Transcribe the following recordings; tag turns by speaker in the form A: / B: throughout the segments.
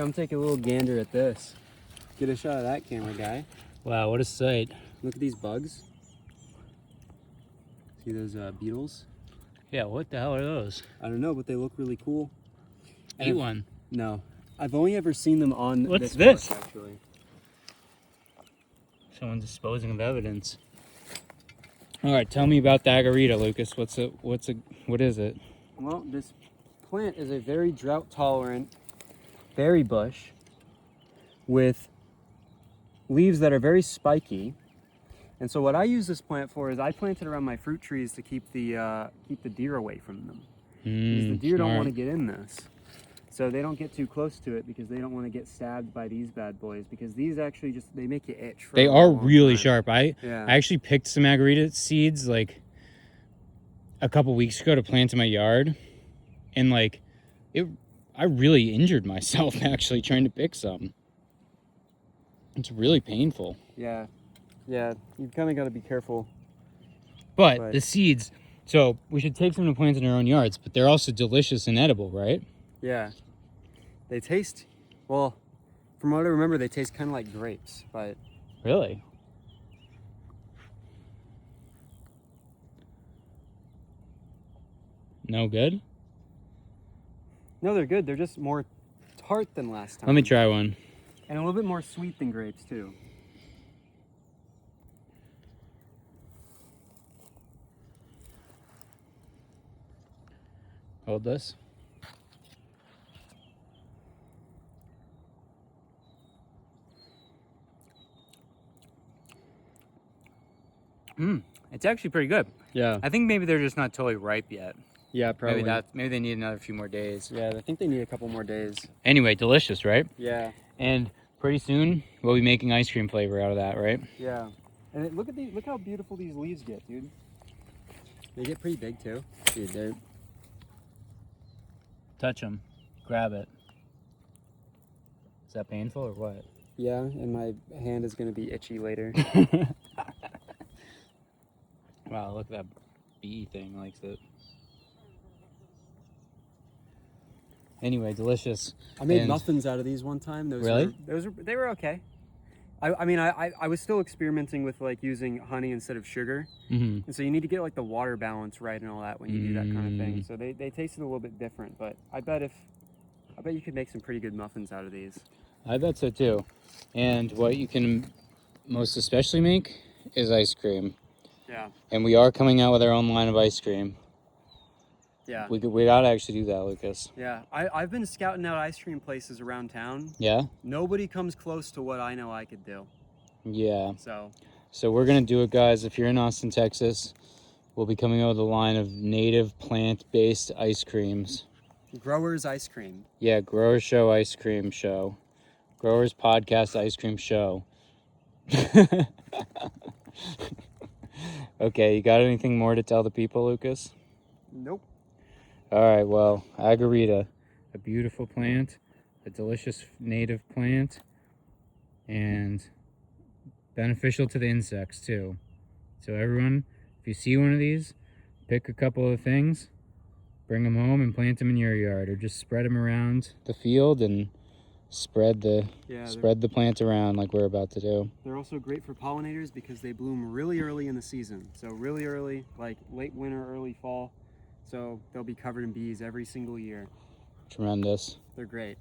A: come take a little gander at this. Get a shot of that camera guy.
B: Wow, what a sight.
A: Look at these bugs. See those beetles?
B: Yeah, what the hell are those?
A: I don't know, but they look really cool.
B: Eat one.
A: No. I've only ever seen them on
B: What's
A: this?
B: this?
A: Book, actually.
B: Someone's disposing of evidence. All right, tell me about the Agarita, Lucas. What is it?
A: Well, this plant is a very drought-tolerant berry bush with leaves that are very spiky. And so what I use this plant for is I plant it around my fruit trees to keep the deer away from them. Because the deer don't want to get in this. So they don't get too close to it because they don't want to get stabbed by these bad boys, because these actually they make you itch.
B: They are really sharp. I
A: Yeah.
B: actually picked some Agarita seeds like a couple weeks ago to plant in my yard, and like I really injured myself actually trying to pick some. It's really painful.
A: Yeah, yeah, you've kind of got to be careful.
B: But the seeds, so we should take some to plant in our own yards, but they're also delicious and edible, right?
A: Yeah, they taste, well, from what I remember, they taste kind of like grapes, but...
B: Really? No good?
A: No, they're good. They're just more tart than last time.
B: Let me try one.
A: And a little bit more sweet than grapes, too.
B: Hold this. It's actually pretty good.
A: Yeah.
B: I think maybe they're just not totally ripe yet.
A: Yeah, probably.
B: Maybe they need another few more days.
A: Yeah, I think they need a couple more days.
B: Anyway, delicious, right?
A: Yeah.
B: And pretty soon we'll be making ice cream flavor out of that, right?
A: Yeah. And look how beautiful these leaves get, dude. They get pretty big too. Dude, they're...
B: Touch them. Grab it. Is that painful or what?
A: Yeah, and my hand is gonna be itchy later.
B: Wow, look at that bee thing, likes it. Anyway, delicious.
A: I made muffins out of these one time.
B: Really?
A: They were okay. I mean, I was still experimenting with like using honey instead of sugar.
B: Mm-hmm.
A: And so you need to get like the water balance right and all that when you do that kind of thing. So they tasted a little bit different, but I bet you could make some pretty good muffins out of these.
B: I bet so too. And what you can most especially make is ice cream.
A: Yeah.
B: And we are coming out with our own line of ice cream.
A: Yeah.
B: We gotta actually do that, Lucas.
A: Yeah. I've been scouting out ice cream places around town.
B: Yeah?
A: Nobody comes close to what I know I could do.
B: Yeah.
A: So
B: we're gonna do it, guys. If you're in Austin, Texas, we'll be coming out with a line of native plant-based ice creams.
A: Growers ice cream.
B: Yeah, Growers Show ice cream show. Growers Podcast ice cream show. Okay, you got anything more to tell the people, Lucas?
A: Nope.
B: All right, well, Agarita, a beautiful plant, a delicious native plant, and beneficial to the insects too. So everyone, if you see one of these, pick a couple of things, bring them home and plant them in your yard, or just spread them around the field and spread the plant around like we're about to do.
A: They're also great for pollinators because they bloom really early in the season. So really early, like late winter, early fall. So they'll be covered in bees every single year.
B: Tremendous.
A: They're great.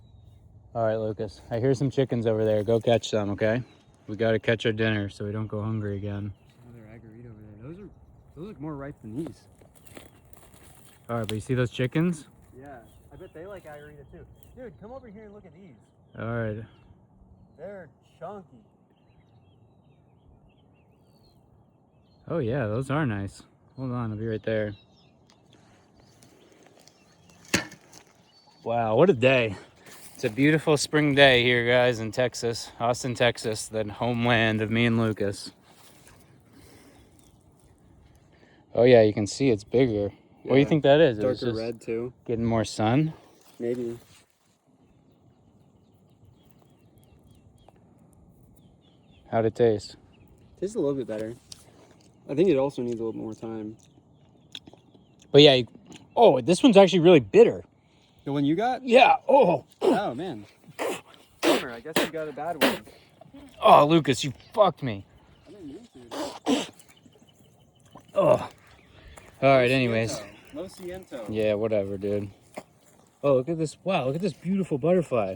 B: All right, Lucas, I hear some chickens over there. Go catch them, okay? We got to catch our dinner so we don't go hungry again.
A: Another Agarita over there. Those look more ripe than these.
B: All right, but you see those chickens?
A: Yeah, I bet they like Agarita too. Dude, come over here and look at these.
B: All right.
A: They're chunky.
B: Oh yeah, those are nice. Hold on, I'll be right there. Wow, what a day. It's a beautiful spring day here, guys, in Texas, Austin, Texas, the homeland of me and Lucas. Oh yeah, you can see it's bigger. What do you think that is?
A: Darker red too.
B: Getting more sun?
A: Maybe.
B: How'd it taste?
A: Tastes a little bit better. I think it also needs a little more time.
B: But yeah, oh, this one's actually really bitter.
A: The one you got?
B: Yeah, oh.
A: Oh, man. bummer. I guess you got a bad one.
B: Oh, Lucas, you fucked me.
A: I didn't mean to.
B: Oh. All right, anyways.
A: Lo siento.
B: Yeah, whatever, dude. Oh, look at this. Wow, look at this beautiful butterfly.